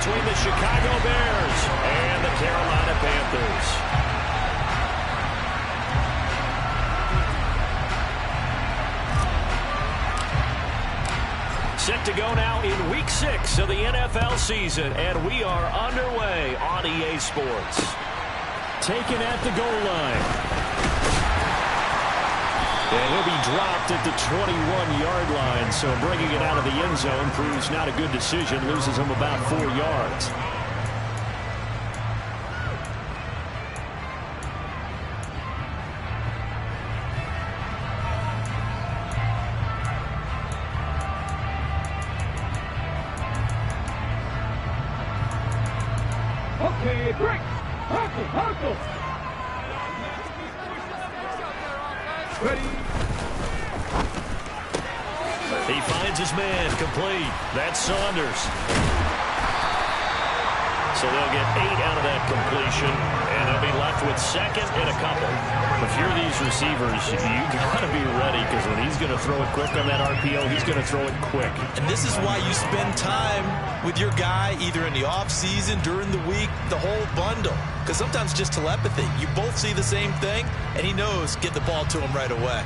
between the Chicago Bears and the Carolina Panthers. Set to go now in Week 6 of the NFL season, and we are underway on EA Sports. Taken at the goal line. And he'll be dropped at the 21-yard line, so bringing it out of the end zone proves not a good decision, loses him about 4 yards. Okay, break! Hustle! Ready? He finds his man, complete. That's Saunders. So they'll get 8 out of that completion, and they'll be left with second and a couple. If you're these receivers, you got to be ready, because when he's going to throw it quick on that RPO, he's going to throw it quick. And this is why you spend time with your guy, either in the offseason, during the week, the whole bundle. Because sometimes just telepathy. You both see the same thing, and he knows get the ball to him right away.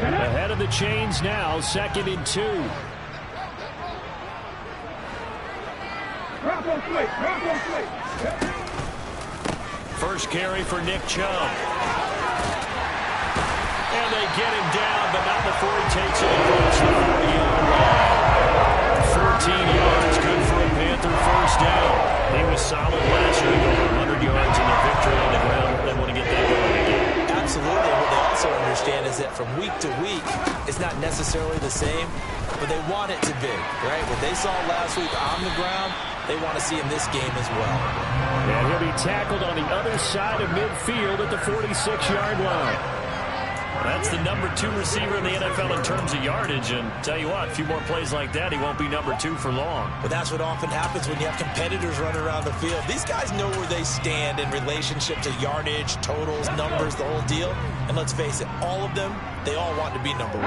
Ahead of the chains now, 2nd and 2. First carry for Nick Chubb. And they get him down, but not before he takes it across the 40-yard line. 14 yards, good for a Panther first down. He was solid last week, over 100 yards in their victory on the ground. They want to get that going again. Absolutely. What they also understand is that from week to week, it's not necessarily the same, but they want it to be, right? What they saw last week on the ground, they want to see in this game as well. And he'll be tackled on the other side of midfield at the 46-yard line. That's the number 2 receiver in the NFL in terms of yardage, and tell you what, a few more plays like that, he won't be number 2 for long. But that's what often happens when you have competitors running around the field. These guys know where they stand in relationship to yardage, totals, numbers, the whole deal. And let's face it, all of them, they all want to be number 1.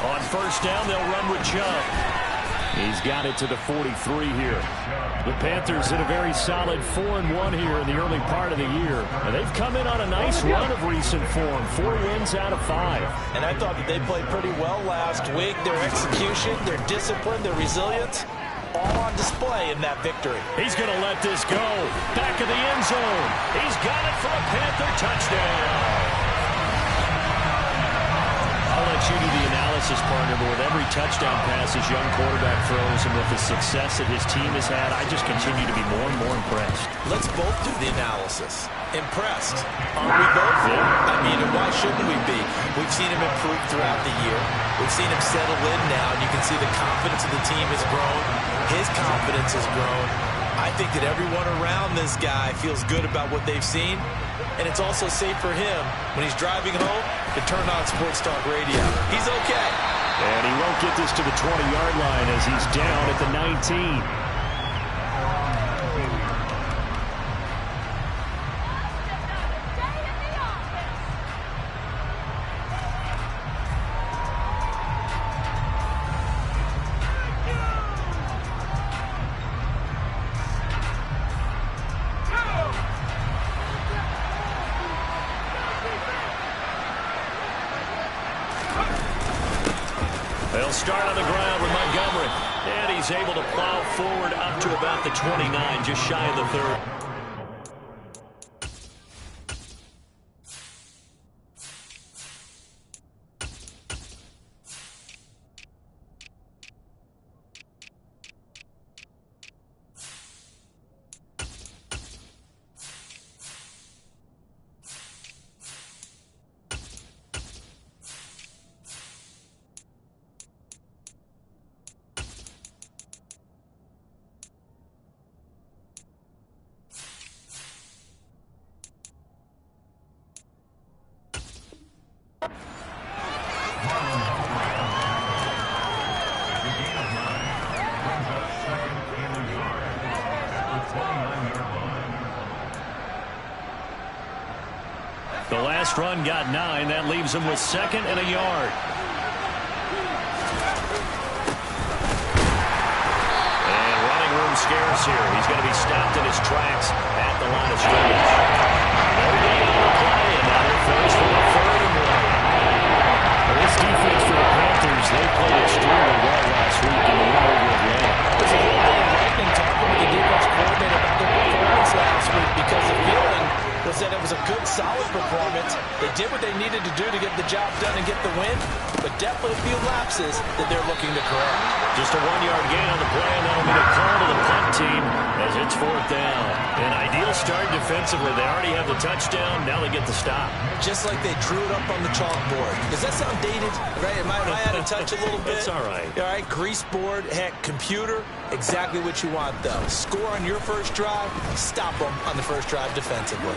On first down, they'll run with Chubb. He's got it to the 43 here. The Panthers hit a very solid 4-1 here in the early part of the year. And they've come in on a nice run of recent form. 4 wins out of 5. And I thought that they played pretty well last week. Their execution, their discipline, their resilience, all on display in that victory. He's going to let this go. Back of the end zone. He's got it for a Panther touchdown. I'll let you do the analysis, partner, but with every touchdown pass his young quarterback throws and with the success that his team has had, I just continue to be more and more impressed. Let's both do the analysis. Impressed. Aren't we both? Yeah. I mean, and why shouldn't we be? We've seen him improve throughout the year. We've seen him settle in now, and you can see the confidence of the team has grown. His confidence has grown. I think that everyone around this guy feels good about what they've seen. And it's also safe for him when he's driving home to turn on Sports Talk Radio. He's okay. And he won't get this to the 20-yard line as he's down at the 19. They'll start on the ground with Montgomery. And he's able to plow forward up to about the 29, just shy of the 30. The last run got 9. That leaves him with 2nd and a yard. his tracks at the line of scrimmage. They're getting on the play, and now they're forced for a 3rd and 1. This defense for the Panthers, they played extremely well last week in the win over Atlanta. There's a little bit of lightning talking with the defense coordinator about their performance last week because the feeling was that it was a good, solid performance. They did what they needed to do to get the job done and get the win, but definitely a few lapses that they're looking to correct. Just a 1-yard gain on the play, and that'll be the call to the punt team as it's 4th down. An ideal start defensively. They already have the touchdown. Now they get the stop. Just like they drew it up on the chalkboard. Does that sound dated? Right? Am I out of touch a little bit? It's all right. All right, grease board, heck, computer, exactly what you want, though. Score on your first drive, stop them on the first drive defensively.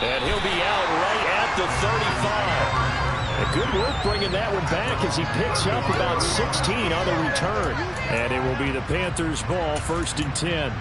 And he'll be out right at the 35. Good work bringing that one back as he picks up about 16 on the return. And it will be the Panthers' ball, 1st and 10.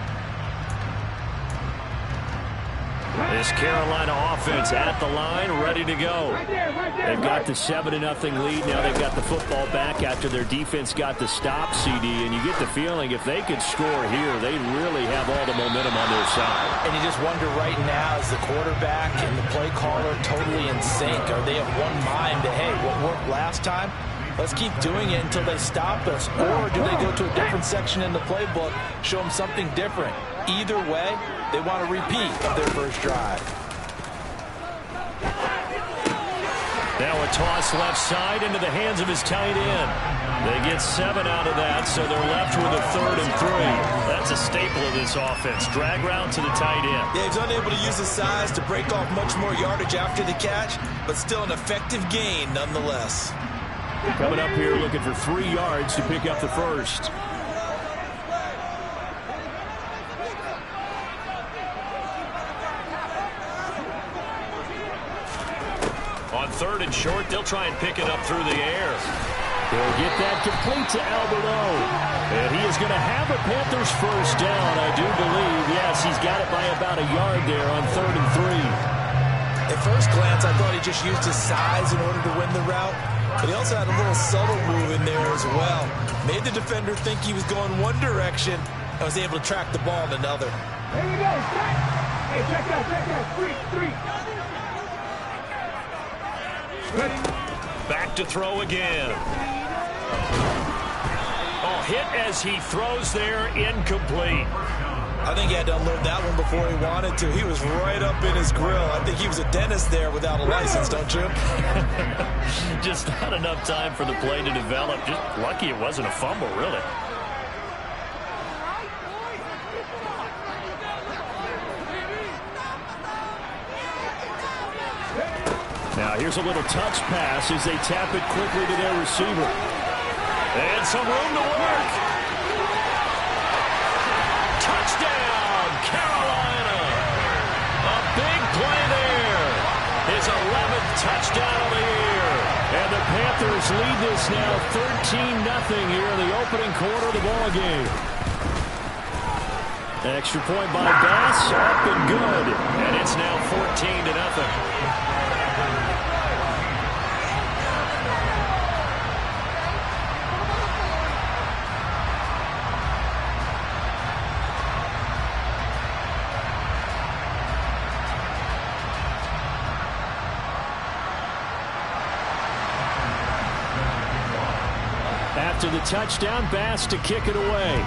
This Carolina offense at the line, ready to go. They've got the 7-0 lead. Now they've got the football back after their defense got the stop, CD. And you get the feeling if they could score here, they really have all the momentum on their side. And you just wonder right now, is the quarterback and the play caller totally in sync? Are they of one mind that, hey, what worked last time? Let's keep doing it until they stop us. Or do they go to a different section in the playbook, show them something different? Either way, they want a repeat of their first drive. Now a toss left side into the hands of his tight end. They get 7 out of that, so they're left with a 3rd and 3. That's a staple of this offense. Drag route to the tight end. Yeah, he's unable to use his size to break off much more yardage after the catch, but still an effective gain nonetheless. Coming up here looking for 3 yards to pick up the first. On 3rd and short, they'll try and pick it up through the air. They'll get that complete to Alberto. And he is going to have a Panthers first down, I do believe. Yes, he's got it by about a yard there on 3rd and 3. At first glance, I thought he just used his size in order to win the route. But he also had a little subtle move in there as well. Made the defender think he was going one direction and was able to track the ball in another. Here we go. Hey, check out. 3. Ready? Back to throw again. Oh, hit as he throws there, incomplete. I think he had to unload that one before he wanted to. He was right up in his grill. I think he was a dentist there without a license, don't you? Just not enough time for the play to develop. Just lucky it wasn't a fumble, really. Now here's a little touch pass as they tap it quickly to their receiver. And some room to work. Touchdown, Carolina. A big play there. His 11th touchdown of the year. And the Panthers lead this now 13-0 here in the opening quarter of the ball game. Extra point by Bass, up and good. And it's now 14-0. After the touchdown, Bass to kick it away.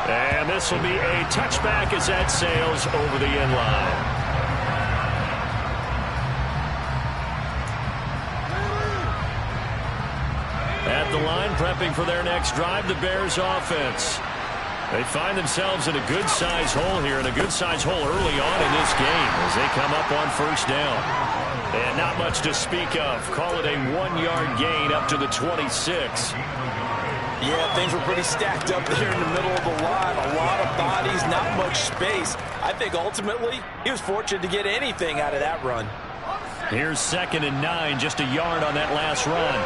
And this will be a touchback as that sails over the end line. At the line, prepping for their next drive, the Bears offense. They find themselves in a good-sized hole here, and a good-sized hole early on in this game as they come up on first down. And not much to speak of. Call it a 1-yard gain up to the 26. Yeah, things were pretty stacked up there in the middle of the line. A lot of bodies, not much space. I think ultimately he was fortunate to get anything out of that run. Here's 2nd and 9, just a yard on that last run.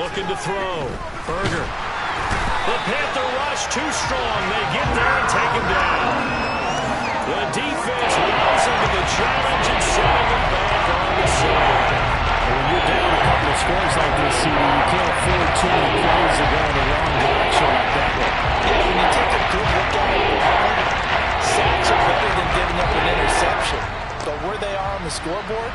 Looking to throw. Berger. The Panther rush too strong. They get there and take him down. The defense rising to the challenge and sending them back on the sideline. When you're down a couple of scores like this, CD, you can't afford too many plays to go in the wrong direction like that one. Yeah, when you take a good look at it, sacks are better than giving up an interception. But where they are on the scoreboard,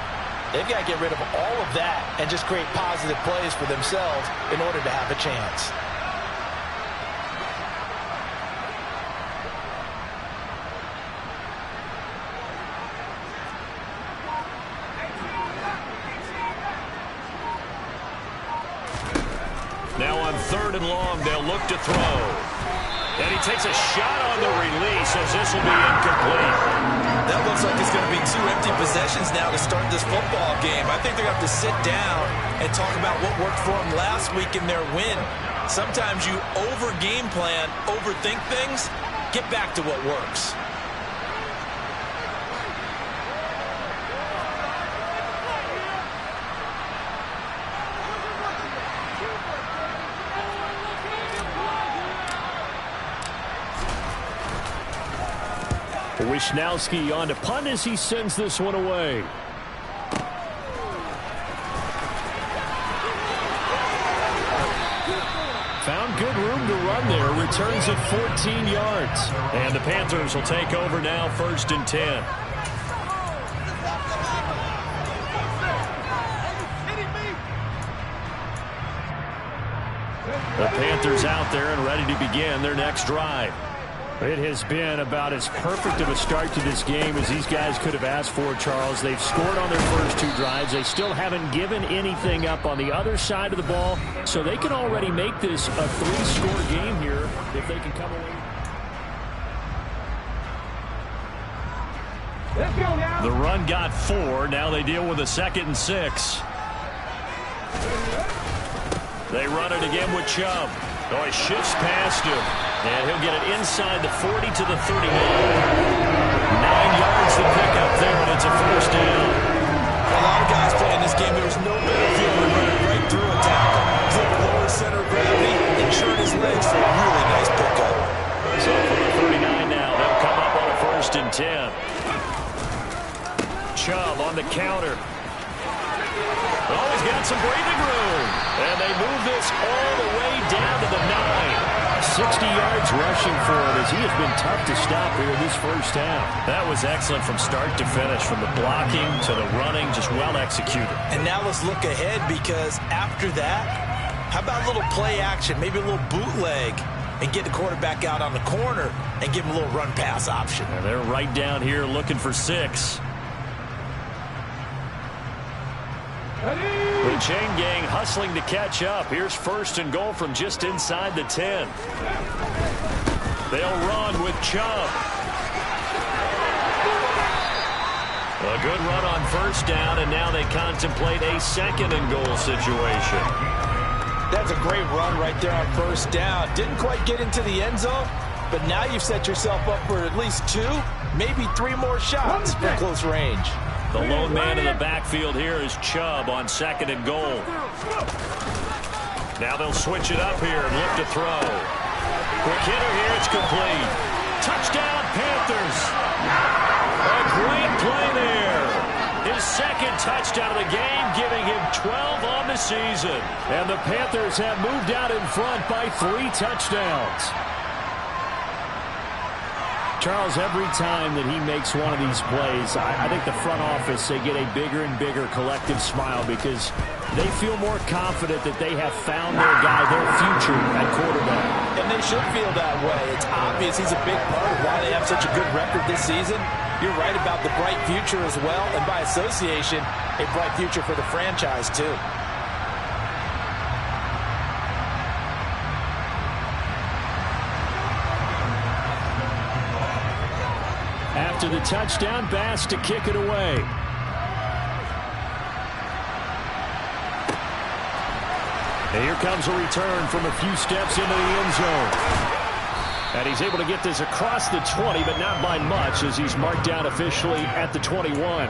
they've got to get rid of all of that and just create positive plays for themselves in order to have a chance. Now on 3rd and long, they'll look to throw. And he takes a shot on the release as this will be incomplete. That looks like it's going to be 2 empty possessions now to start this football game. I think they're going to have to sit down and talk about what worked for them last week in their win. Sometimes you over-game plan, overthink things. Get back to what works. Wishnowski on to punt as he sends this one away. Found good room to run there. Returns it 14 yards. And the Panthers will take over now, 1st and 10. The Panthers out there and ready to begin their next drive. It has been about as perfect of a start to this game as these guys could have asked for, Charles. They've scored on their first 2 drives. They still haven't given anything up on the other side of the ball, so they can already make this a 3-score game here if they can come away. Let's go now. The run got 4. Now they deal with a 2nd and 6. They run it again with Chubb. Oh, he shifts past him. And he'll get it inside the 40 to the 39. 9 yards to pick up there, and it's a 1st down. A lot of guys playing this game, there was no better feeling running right through a tackle. He's at the lower center of gravity and churn his legs for a really nice pickup. So from the 39 now, they'll come up on a 1st and 10. Chubb on the counter. Oh, he's got some breathing room. And they move this all the way down to the 9. 60 yards rushing for him as he has been tough to stop here in this first half. That was excellent from start to finish, from the blocking to the running, just well executed. And now let's look ahead, because after that, how about a little play action, maybe a little bootleg, and get the quarterback out on the corner and give him a little run pass option. And they're right down here looking for 6. The chain gang hustling to catch up. Here's 1st and goal from just inside the 10. They'll run with Chubb. A good run on 1st down, and now they contemplate a 2nd and goal situation. That's a great run right there on 1st down. Didn't quite get into the end zone, but now you've set yourself up for at least 2, maybe 3 more shots from close range. The lone man in the backfield here is Chubb on 2nd and goal. Now they'll switch it up here and look to throw. Quick hitter here, it's complete. Touchdown, Panthers. A great play there. His 2nd touchdown of the game, giving him 12 on the season. And the Panthers have moved out in front by 3 touchdowns. Charles, every time that he makes one of these plays, I think the front office, they get a bigger and bigger collective smile because they feel more confident that they have found their guy, their future at quarterback. And they should feel that way. It's obvious he's a big part of why they have such a good record this season. You're right about the bright future as well, and by association, a bright future for the franchise too. After the touchdown, Bass to kick it away. And here comes a return from a few steps into the end zone. And he's able to get this across the 20, but not by much, as he's marked down officially at the 21.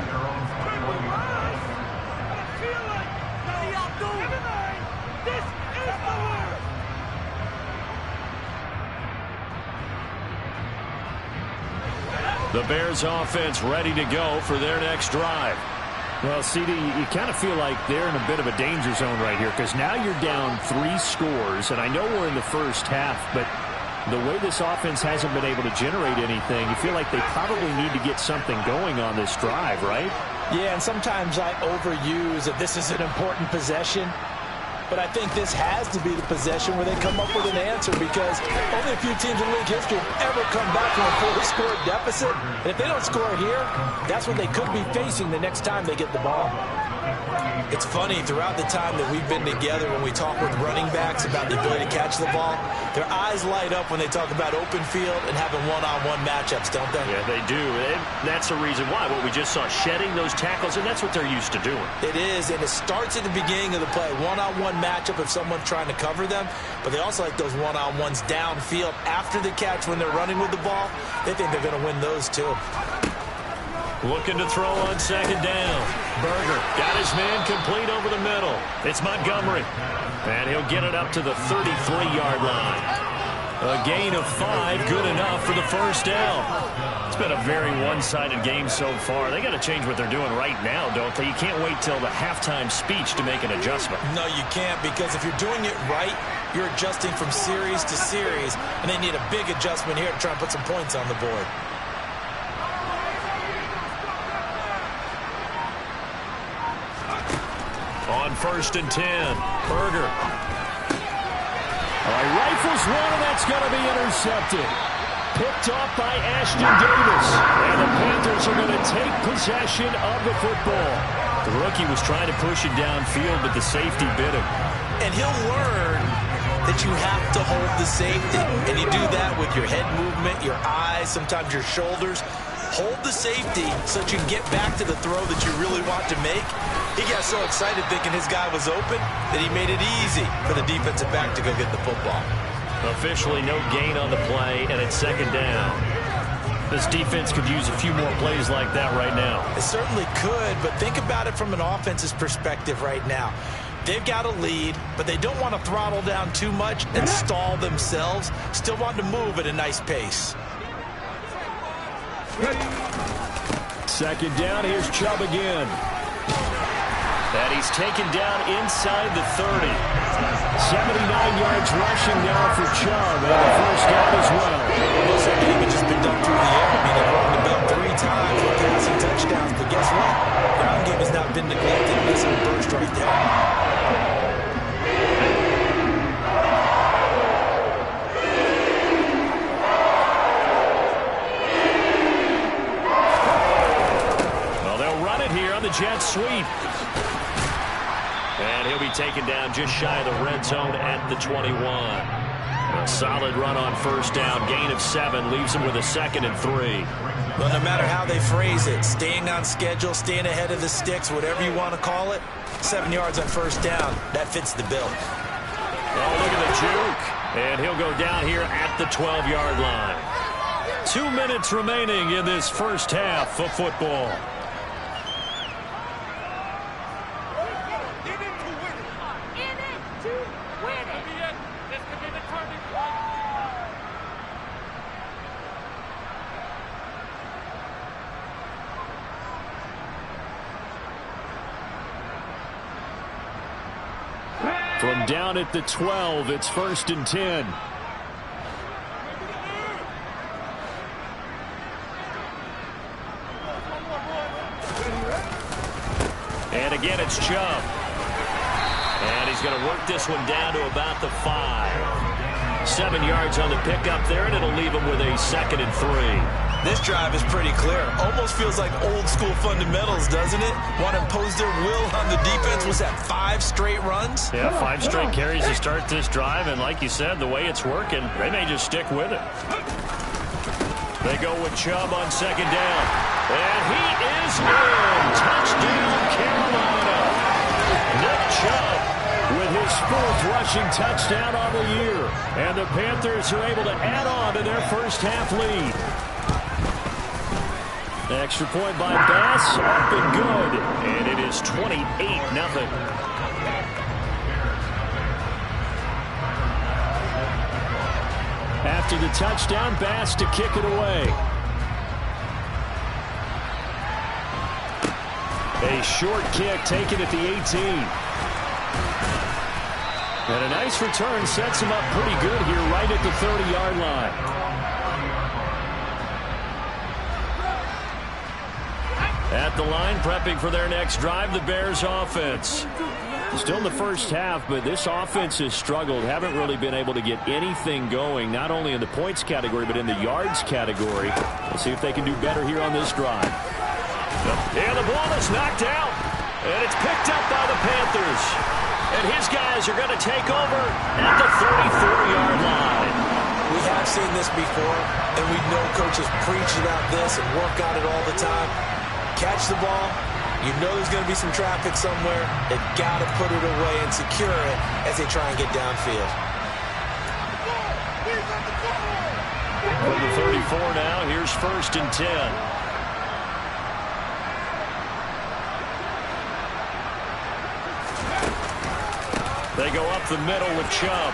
The Bears offense ready to go for their next drive. Well, CD, you kind of feel like they're in a bit of a danger zone right here because now you're down 3 scores, and I know we're in the first half, but the way this offense hasn't been able to generate anything, you feel like they probably need to get something going on this drive, right? Yeah, and sometimes I overuse that this is an important possession. But I think this has to be the possession where they come up with an answer because only a few teams in league history have ever come back from a 4-score deficit. And if they don't score here, that's what they could be facing the next time they get the ball. It's funny, throughout the time that we've been together, when we talk with running backs about the ability to catch the ball, their eyes light up when they talk about open field and having one-on-one matchups, don't they? Yeah, they do. And that's the reason why. What we just saw, shedding those tackles, and that's what they're used to doing. It is, and it starts at the beginning of the play. One-on-one matchup if someone's trying to cover them, but they also like those one-on-ones downfield after the catch when they're running with the ball. They think they're going to win those too. Looking to throw on second down. Berger got his man complete over the middle. It's Montgomery. And he'll get it up to the 33-yard line. A gain of 5, good enough for the first down. It's been a very one-sided game so far. They got to change what they're doing right now, don't they? You can't wait till the halftime speech to make an adjustment. No, you can't, because if you're doing it right, you're adjusting from series to series, and they need a big adjustment here to try and put some points on the board. On 1st and 10, Berger. All right, rifles one, and that's going to be intercepted. Picked off by Ashton Davis. And the Panthers are going to take possession of the football. The rookie was trying to push it downfield, but the safety bit him. And he'll learn that you have to hold the safety. And you do that with your head movement, your eyes, sometimes your shoulders. Hold the safety so that you can get back to the throw that you really want to make. He got so excited thinking his guy was open that he made it easy for the defensive back to go get the football. Officially no gain on the play, and it's second down. This defense could use a few more plays like that right now. It certainly could, but think about it from an offense's perspective right now. They've got a lead, but they don't want to throttle down too much and stall themselves. Still want to move at a nice pace. Second down, here's Chubb again. And he's taken down inside the 30. 79 yards rushing now for Chubb, and the first down as well. Most of the game had just been done through the air. I mean, they've run the ball 3 times with passing touchdowns, but guess what? The ground game has not been neglected. That's a burst right there. The jet sweep. And he'll be taken down just shy of the red zone at the 21. A solid run on first down. Gain of 7 leaves him with a 2nd and 3. Well, no matter how they phrase it, staying on schedule, staying ahead of the sticks, whatever you want to call it, 7 yards on first down, that fits the bill. Oh, look at the juke. And he'll go down here at the 12-yard line. 2 minutes remaining in this first half of football. From down at the 12, it's 1st and 10. And again, it's Chubb. And he's going to work this one down to about the 5. 7 yards on the pickup there, and it'll leave him with a 2nd and 3. This drive is pretty clear. Almost feels like old-school fundamentals, doesn't it? Want to impose their will on the defense. Was that 5 straight runs? Yeah, 5 straight carries to start this drive, and like you said, the way it's working, they may just stick with it. They go with Chubb on second down. And he is in. Touchdown, Carolina. Nick Chubb with his 4th rushing touchdown on the year. And the Panthers are able to add on to their first half lead. Extra point by Bass, up and good. And it is 28-0. After the touchdown, Bass to kick it away. A short kick taken at the 18. And a nice return sets him up pretty good here right at the 30-yard line. At the line, prepping for their next drive, the Bears offense. Still in the first half, but this offense has struggled. Haven't really been able to get anything going, not only in the points category, but in the yards category. We'll see if they can do better here on this drive. And the ball is knocked out, and it's picked up by the Panthers. And his guys are going to take over at the 34-yard line. We have seen this before, and we know coaches preach about this and work on it all the time. Catch the ball. You know there's going to be some traffic somewhere. They've got to put it away and secure it as they try and get downfield. From the 34 now, here's 1st and 10. They go up the middle with Chubb.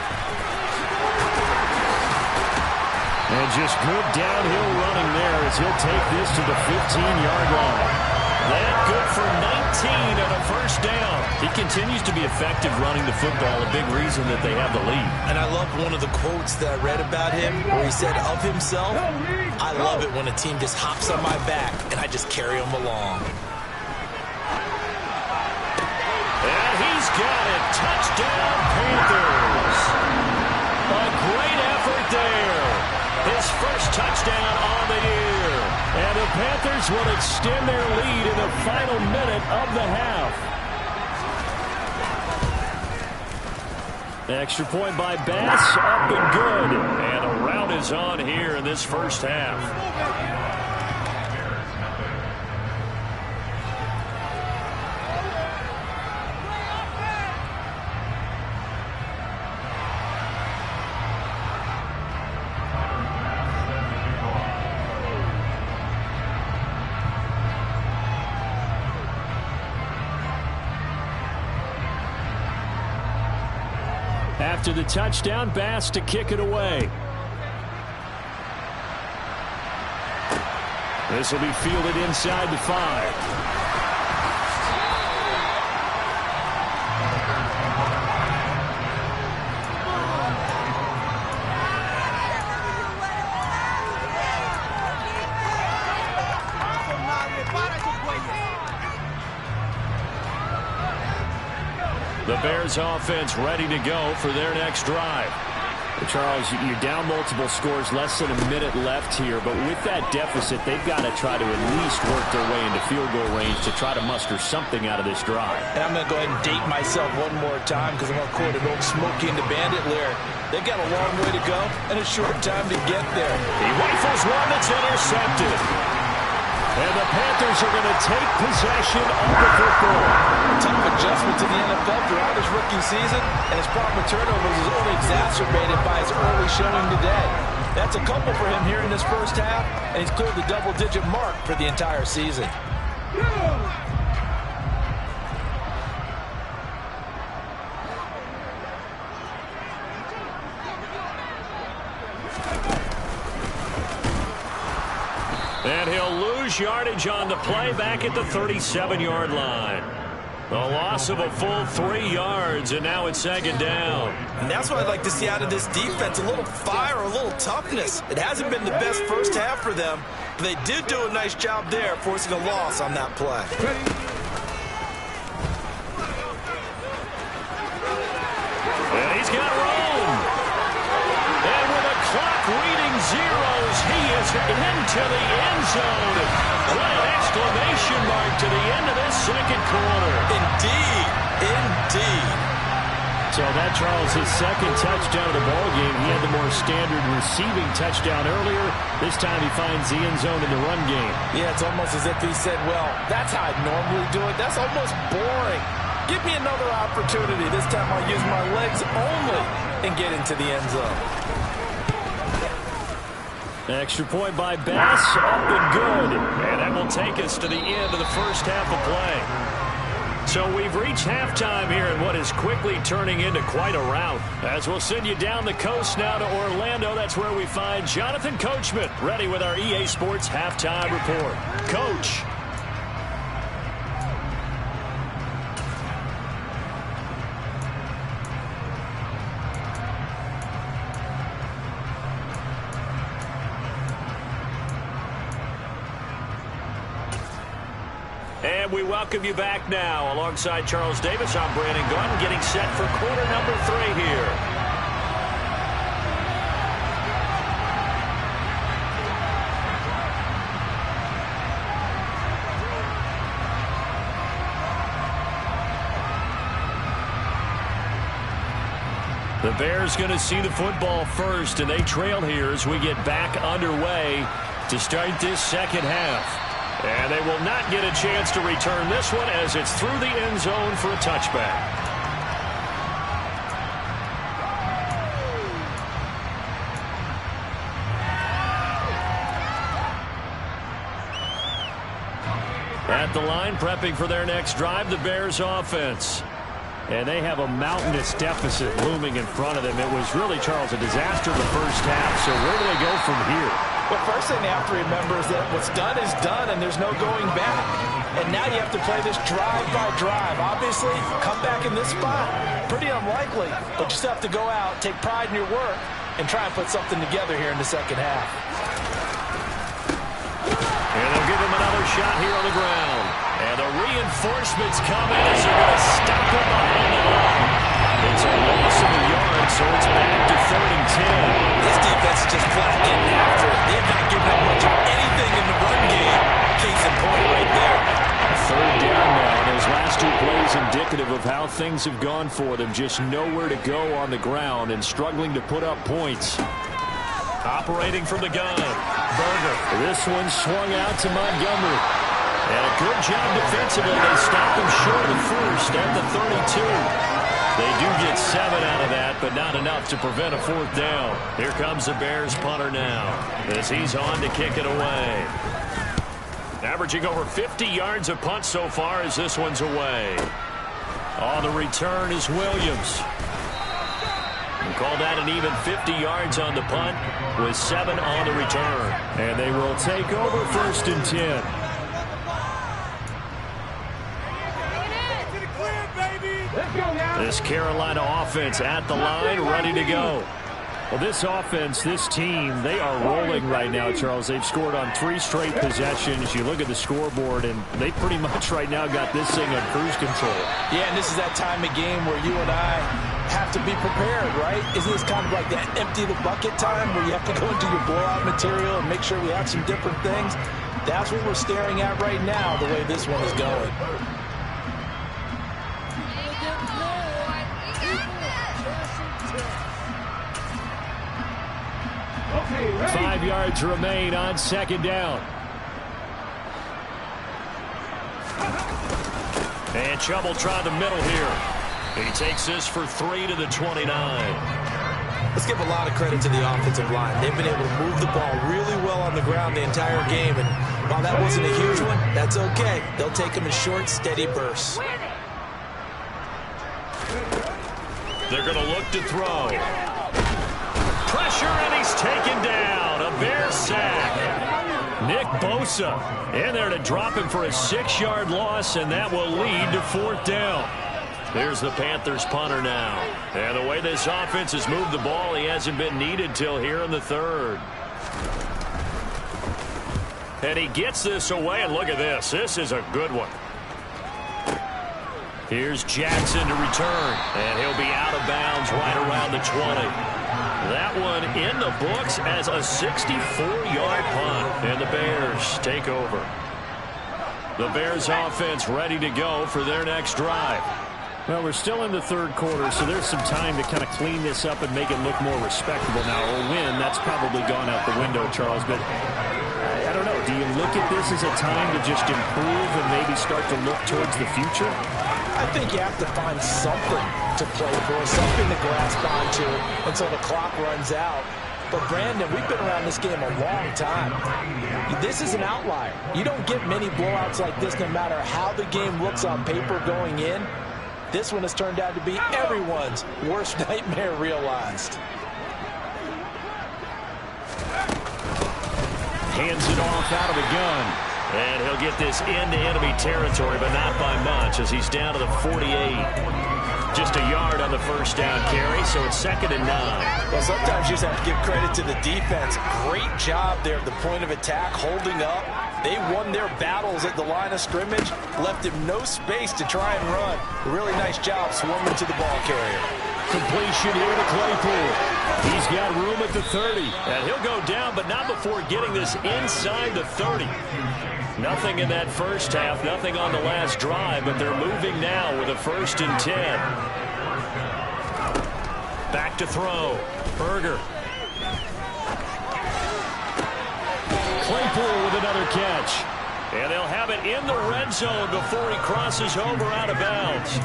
And just good downhill running there as he'll take this to the 15-yard line. That good for 19 and a first down. He continues to be effective running the football, a big reason that they have the lead. And I love one of the quotes that I read about him where he said of himself, I love it when a team just hops on my back and I just carry them along. And he's got it. Touchdown, Panthers. A great effort there. His first touchdown on the year. And the Panthers will extend their lead in the final minute of the half. Extra point by Bass, up and good. And a rout is on here in this first half. After the touchdown, Bass to kick it away. This will be fielded inside the 5. The Bears offense ready to go for their next drive. Charles, you're down multiple scores, less than a minute left here, but with that deficit, they've got to try to at least work their way into field goal range to try to muster something out of this drive. And I'm going to go ahead and date myself one more time because I'm going to quote an old Smokey and the Bandit lyric. They've got a long way to go and a short time to get there. He rifles one that's intercepted. And the Panthers are going to take possession of the football. Tough adjustment to the NFL throughout his rookie season, and his problem with turnovers is only exacerbated by his early showing today. That's a couple for him here in this first half, and he's cleared the double-digit mark for the entire season. And he'll lose yardage on the play back at the 37-yard line. The loss of a full 3 yards, and now it's 2nd down. And that's what I'd like to see out of this defense, a little fire, a little toughness. It hasn't been the best first half for them, but they did do a nice job there, forcing a loss on that play. And he's got room. And with the clock reading zeros, he is into the end zone. What an exclamation mark to the end of this second quarter. Indeed, indeed. So that, Charles, his second touchdown of the ballgame. He had the more standard receiving touchdown earlier. This time he finds the end zone in the run game. Yeah, it's almost as if he said, well, that's how I normally do it. That's almost boring. Give me another opportunity. This time I'll use my legs only and get into the end zone. Extra point by Bass, up and good. And that will take us to the end of the first half of play. So we've reached halftime here in what is quickly turning into quite a rout. As we'll send you down the coast now to Orlando, that's where we find Jonathan Coachman, ready with our EA Sports halftime report. Coach. And we welcome you back now. Alongside Charles Davis, I'm Brandon Gaudin, getting set for quarter number 3 here. The Bears going to see the football first, and they trail here as we get back underway to start this second half. And they will not get a chance to return this one as it's through the end zone for a touchback. At the line, prepping for their next drive, the Bears offense. And they have a mountainous deficit looming in front of them. It was really, Charles, a disaster in the first half. So where do they go from here? Well, first thing they have to remember is that what's done is done, and there's no going back. And now you have to play this drive by drive. Obviously, come back in this spot, pretty unlikely. But you still have to go out, take pride in your work, and try and put something together here in the second half. And they'll give him another shot here on the ground. And the reinforcements come in as they're going to stop him behind the line. It's a loss of a yard, so it's back to 3rd and 10. This defense is just flat getting after it. They've not given up much of anything in the run game. Case in point right there. 3rd down now, and those last 2 plays indicative of how things have gone for them. Just nowhere to go on the ground and struggling to put up points. Operating from the gun, Berger. This one swung out to Montgomery. And a good job defensively. They stop him short of first at the 32. They do get 7 out of that, but not enough to prevent a 4th down. Here comes the Bears punter now as he's on to kick it away. Averaging over 50 yards a punt so far as this one's away. On the return is Williams. We'll call that an even 50 yards on the punt with 7 on the return. And they will take over 1st and 10. This Carolina offense at the line, ready to go. Well, this offense, this team, they are rolling right now, Charles. They've scored on 3 straight possessions. You look at the scoreboard, and they pretty much right now got this thing on cruise control. Yeah, and this is that time of game where you and I have to be prepared, right? Isn't this kind of like that empty the bucket time where you have to go into your blowout material and make sure we have some different things? That's what we're staring at right now, the way this one is going. 5 yards remain on 2nd down. And Chubb try the middle here. He takes this for 3 to the 29. Let's give a lot of credit to the offensive line. They've been able to move the ball really well on the ground the entire game. And while that wasn't a huge one, that's okay. They'll take them in short, steady bursts. They're going to look to throw. Pressure, and he's taken down. A Bear sack. Nick Bosa in there to drop him for a 6-yard loss, and that will lead to 4th down. Here's the Panthers punter now. And the way this offense has moved the ball, he hasn't been needed till here in the 3rd. And he gets this away, and look at this. This is a good one. Here's Jackson to return, and he'll be out of bounds right around the 20. That one in the books as a 64-yard punt, and the Bears take over. The Bears offense ready to go for their next drive. Well, we're still in the 3rd quarter, so there's some time to kind of clean this up and make it look more respectable now. A win, that's probably gone out the window, Charles, but I don't know. Do you look at this as a time to just improve and maybe start to look towards the future? I think you have to find something to play for, something to grasp onto until the clock runs out. But, Brandon, we've been around this game a long time. This is an outlier. You don't get many blowouts like this no matter how the game looks on paper going in. This one has turned out to be everyone's worst nightmare realized. Hands it off out of the gun. And he'll get this into enemy territory, but not by much as he's down to the 48. Just a yard on the first down carry, so it's 2nd and 9. Well, sometimes you just have to give credit to the defense. Great job there at the point of attack, holding up. They won their battles at the line of scrimmage, left him no space to try and run. Really nice job swarming to the ball carrier. Completion here to Claypool. He's got room at the 30. And he'll go down, but not before getting this inside the 30. Nothing in that first half, nothing on the last drive, but they're moving now with a 1st and 10. Back to throw. Berger. Claypool with another catch. And they'll have it in the red zone before he crosses over out of bounds.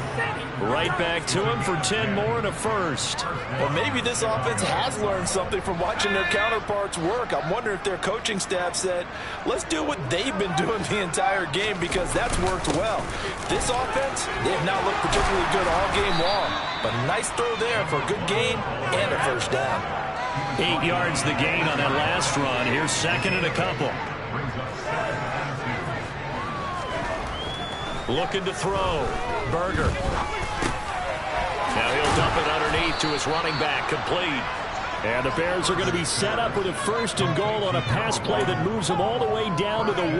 Right back to him for 10 more and a first. Well, maybe this offense has learned something from watching their counterparts work. I'm wondering if their coaching staff said, let's do what they've been doing the entire game because that's worked well. This offense, they have not looked particularly good all game long. But a nice throw there for a good gain and a first down. 8 yards the gain on that last run. Here's 2nd and a couple. Looking to throw. Berger. Now he'll dump it underneath to his running back. Complete. And the Bears are going to be set up with a 1st and goal on a pass play that moves them all the way down to the 1.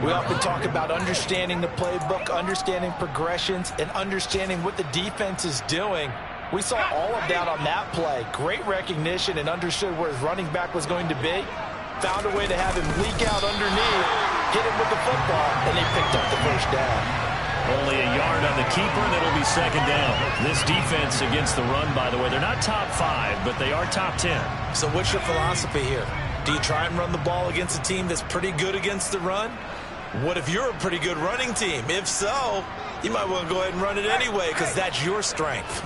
We often talk about understanding the playbook, understanding progressions, and understanding what the defense is doing. We saw all of that on that play. Great recognition and understood where his running back was going to be. Found a way to have him leak out underneath, hit him with the football, and they picked up the first down. Only a yard on the keeper, and it'll be 2nd down. This defense against the run, by the way, they're not top 5, but they are top 10. So what's your philosophy here? Do you try and run the ball against a team that's pretty good against the run? What if you're a pretty good running team? If so, you might want to go ahead and run it anyway because that's your strength.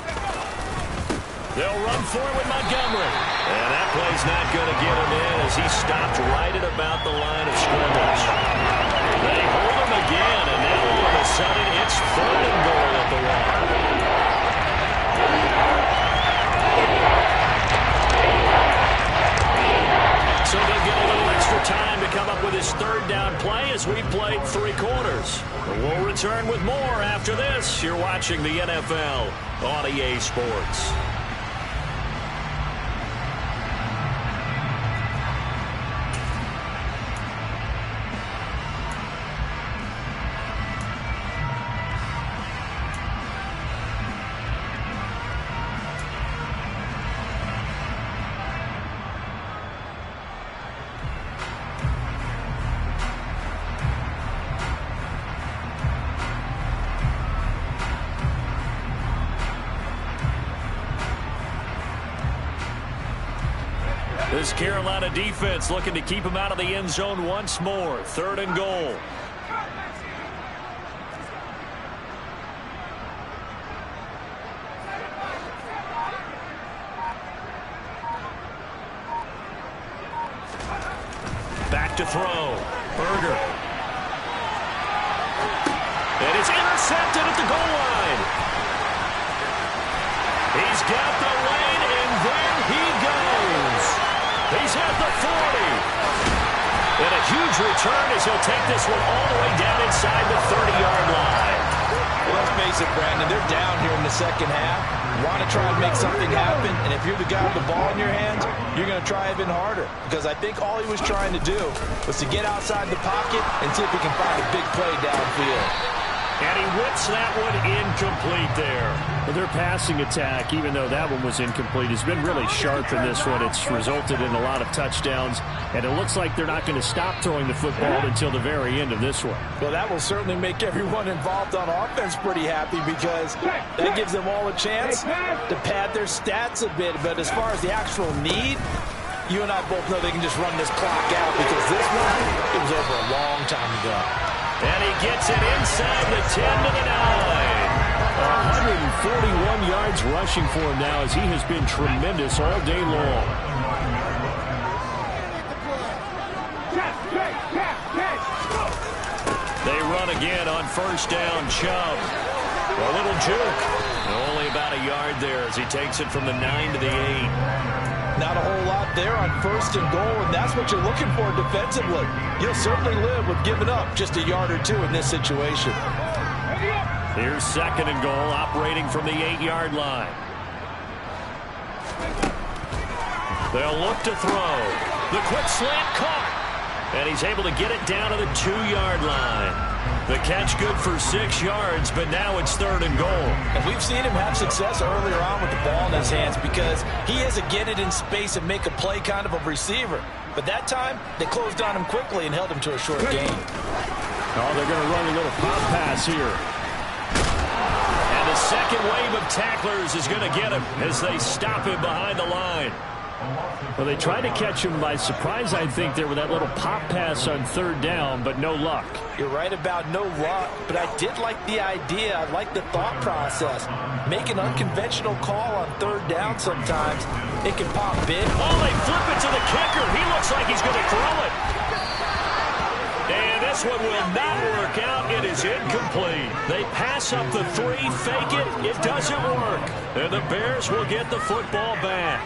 They'll run for it with Montgomery. And that play's not going to get him in as he stopped right at about the line of scrimmage. They hold him again, and now all of a sudden it's 3rd and goal at the 1. So they'll get a little extra time to come up with his 3rd down play as we played 3 quarters. We'll return with more after this. You're watching the NFL on EA Sports. This Carolina defense looking to keep him out of the end zone once more. 3rd and goal. Back to throw. Berger. And it's intercepted at the goal line. He's got the lane, and there he goes. He's at the 40. And a huge return as he'll take this one all the way down inside the 30-yard line. Well, let's face it, Brandon, they're down here in the second half. Want to try and make something happen, and if you're the guy with the ball in your hands, you're going to try even harder. Because I think all he was trying to do was to get outside the pocket and see if he can find a big play downfield. And he whips that one incomplete there. Well, their passing attack, even though that one was incomplete, has been really sharp in this one. It's resulted in a lot of touchdowns, and it looks like they're not going to stop throwing the football until the very end of this one. Well, that will certainly make everyone involved on offense pretty happy because that gives them all a chance to pad their stats a bit. But as far as the actual need, you and I both know they can just run this clock out because this one, it was over a long time ago. And he gets it inside the 10 to the 9. 141 yards rushing for him now as he has been tremendous all day long. They run again on 1st down. Chubb. A little juke. Only about a yard there as he takes it from the 9 to the 8. Not a whole lot there on 1st and goal, and that's what you're looking for defensively. You'll certainly live with giving up just a yard or two in this situation. Here's 2nd and goal, operating from the 8-yard line. They'll look to throw. The quick slant caught. And he's able to get it down to the 2-yard line. The catch good for 6 yards, but now it's 3rd and goal. And we've seen him have success earlier on with the ball in his hands because he is a get it in space and make a play kind of a receiver. But that time, they closed on him quickly and held him to a short gain. Oh, they're going to run a little pop pass here. And the second wave of tacklers is going to get him as they stop him behind the line. Well, they tried to catch him by surprise, I think, there with that little pop pass on 3rd down, but no luck. You're right about no luck, but I did like the idea. I like the thought process. Make an unconventional call on 3rd down sometimes. It can pop big. Oh, they flip it to the kicker. He looks like he's going to throw it. And this one will not work out. It is incomplete. They pass up the 3, fake it. It doesn't work. And the Bears will get the football back.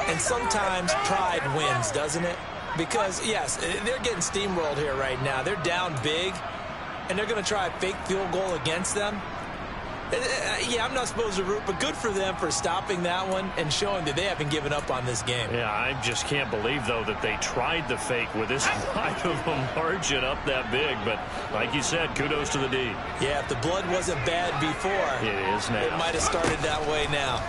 And sometimes pride wins, doesn't it? Because, yes, they're getting steamrolled here right now. They're down big, and they're going to try a fake field goal against them. Yeah, I'm not supposed to root, but good for them for stopping that one and showing that they haven't given up on this game. Yeah, I just can't believe, though, that they tried the fake with this wide of a margin up that big. But like you said, kudos to the D. Yeah, if the blood wasn't bad before, it is now. It might have started that way now.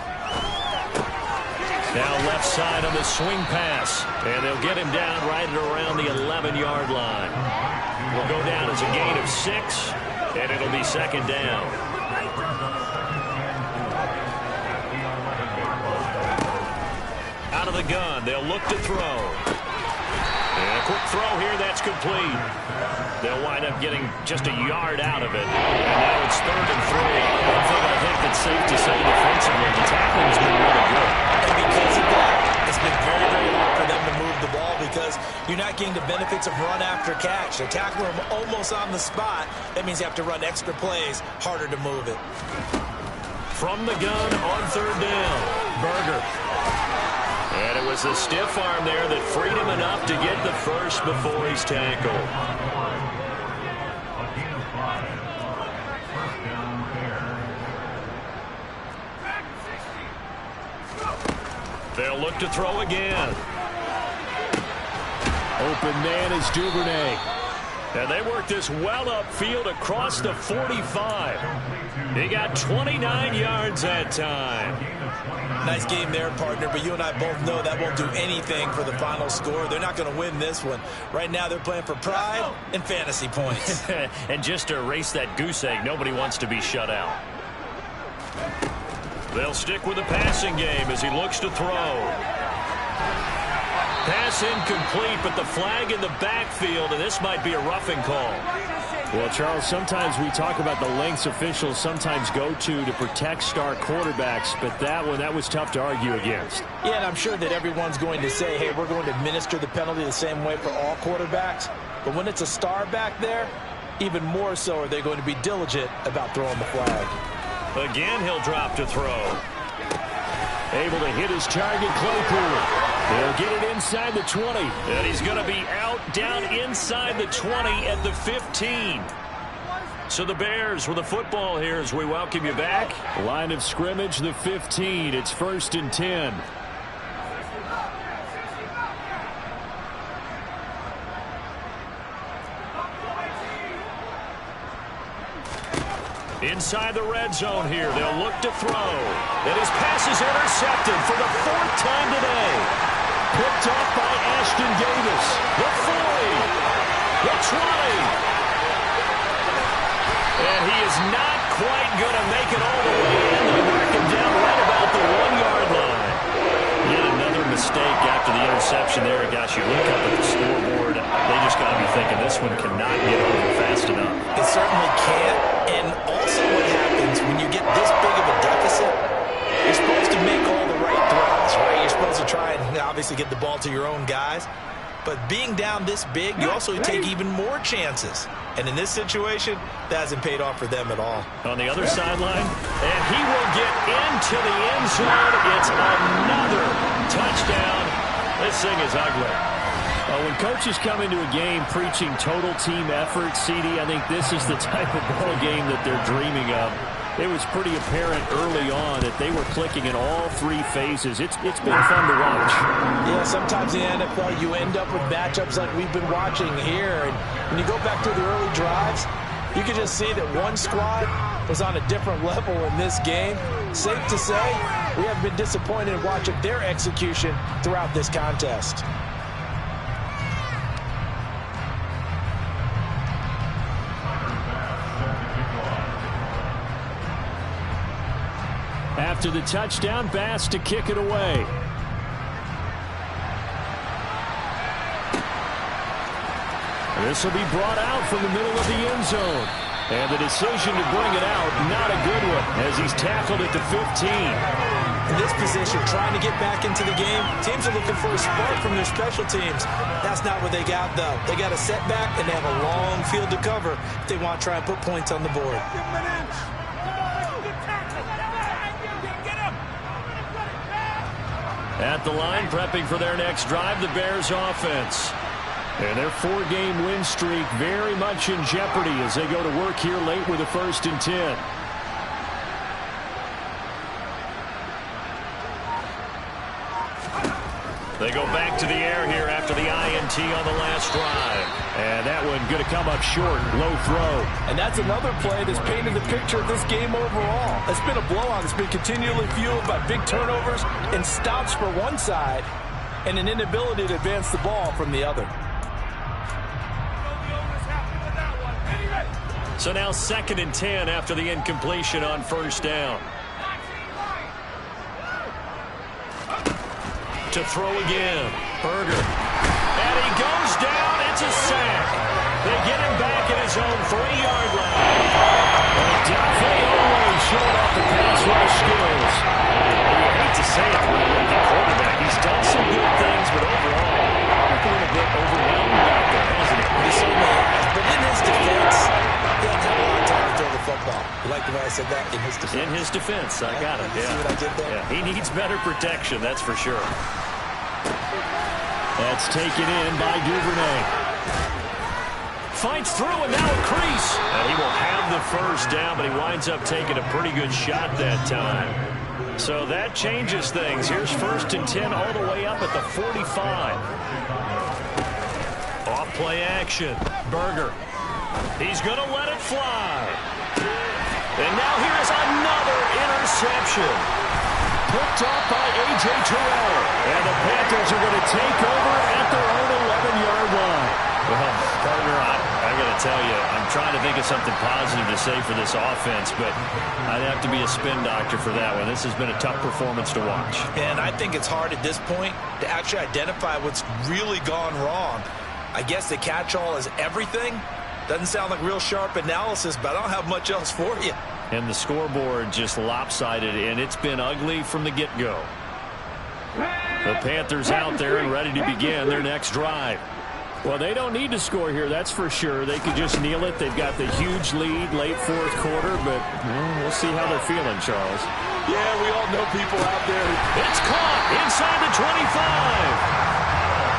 Now left side on the swing pass. And they'll get him down right at around the 11-yard line. Will go down as a gain of 6, and it'll be 2nd down. Out of the gun, they'll look to throw. And a quick throw here, that's complete. They'll wind up getting just a yard out of it. And now it's 3rd and 3. One thing I think that's safe to say defensively, the tackling's been really good. And because of that, it's been very, very hard for them to move the ball because you're not getting the benefits of run after catch. They're tackling them almost on the spot. That means you have to run extra plays, harder to move it. From the gun on 3rd down, Berger. And it was a stiff arm there that freed him enough to get the first before he's tackled. They'll look to throw again. Open man is Duvernay. And they work this well upfield across the 45. He got 29 yards that time. Nice game there, partner, but you and I both know that won't do anything for the final score. They're not going to win this one. Right now they're playing for pride and fantasy points. And just to erase that goose egg, nobody wants to be shut out. They'll stick with the passing game as he looks to throw. Pass incomplete, but the flag in the backfield, and this might be a roughing call. Well, Charles, sometimes we talk about the lengths officials sometimes go to protect star quarterbacks, but that was tough to argue against. Yeah, and I'm sure that everyone's going to say, hey, we're going to administer the penalty the same way for all quarterbacks. But when it's a star back there, even more so are they going to be diligent about throwing the flag. Again, he'll drop to throw. Able to hit his target, Claypool. He'll get it inside the 20. And he's going to be out down inside the 20 at the 15. So the Bears with the football here as we welcome you back. Line of scrimmage, the 15. It's 1st and 10. Inside the red zone here. They'll look to throw. And his pass is intercepted for the 4th time today. Picked off by Ashton Davis. The 40. The 20. And he is not quite going to make it all the way in. They mark him down right about the 1-yard line. Yet another mistake after the interception there. Gosh, you look up at the scoreboard. They just got to be thinking this one cannot get over fast enough. It certainly can't. And also what happens when you get this big of a deficit, you're supposed to make all the right throws, right? You're supposed to try and obviously get the ball to your own guys. But being down this big, you also take even more chances. And in this situation, that hasn't paid off for them at all. On the other sideline, and he will get into the end zone. It's another touchdown. This thing is ugly. When coaches come into a game preaching total team effort, CD, I think this is the type of ball game that they're dreaming of. It was pretty apparent early on that they were clicking in all three phases. It's been fun to watch. Yeah, sometimes in the NFL you end up with matchups like we've been watching here. And when you go back to the early drives, you can just see that one squad was on a different level in this game. Safe to say, we haven't been disappointed in watching their execution throughout this contest. After the touchdown, Bass to kick it away. This will be brought out from the middle of the end zone. And the decision to bring it out, not a good one, as he's tackled at the 15. In this position, trying to get back into the game, teams are looking for a spark from their special teams. That's not what they got, though. They got a setback, and they have a long field to cover if they want to try and put points on the board. At the line, prepping for their next drive, the Bears offense. And their 4-game win streak very much in jeopardy as they go to work here late with a 1st and 10. They go back to the air here after the INT on the last drive. And that one going to come up short, low throw. And that's another play that's painted the picture of this game overall. It's been a blowout. It's been continually fueled by big turnovers and stops for one side and an inability to advance the ball from the other. So now 2nd and 10 after the incompletion on 1st down. To throw again. Berger. And he goes down. It's a sack. They get him back at his own 3-yard line. And Duffy always showing off the pass rush skills. You hate to say it, but the quarterback, he's done some good things, but overall, a little bit overwhelmed out there, hasn't he? He certainly has. But in his defense, he doesn't have a lot of time to throw the football. You like the way I said that? In his defense. In his defense. I got it. See what I did there? Yeah, he needs better protection, that's for sure. That's taken in by Duvernay. Fights through and now a crease. And he will have the 1st down, but he winds up taking a pretty good shot that time. So that changes things. Here's 1st and 10 all the way up at the 45. Off play action. Berger. He's going to let it fly. And now here's another interception. Picked off by A.J. Terrell. And the Panthers are going to take over at their own 11-yard line. Well, partner, I got to tell you, I'm trying to think of something positive to say for this offense, but I'd have to be a spin doctor for that one. This has been a tough performance to watch. And I think it's hard at this point to actually identify what's really gone wrong. I guess the catch-all is everything. Doesn't sound like real sharp analysis, but I don't have much else for you. And the scoreboard just lopsided, and it's been ugly from the get-go. The Panthers out there and ready to begin their next drive. Well, they don't need to score here, that's for sure. They could just kneel it. They've got the huge lead late 4th quarter, but we'll see how they're feeling, Charles. Yeah, we all know people out there. It's caught inside the 25.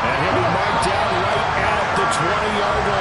And he'll be marked down right at the 20-yard line.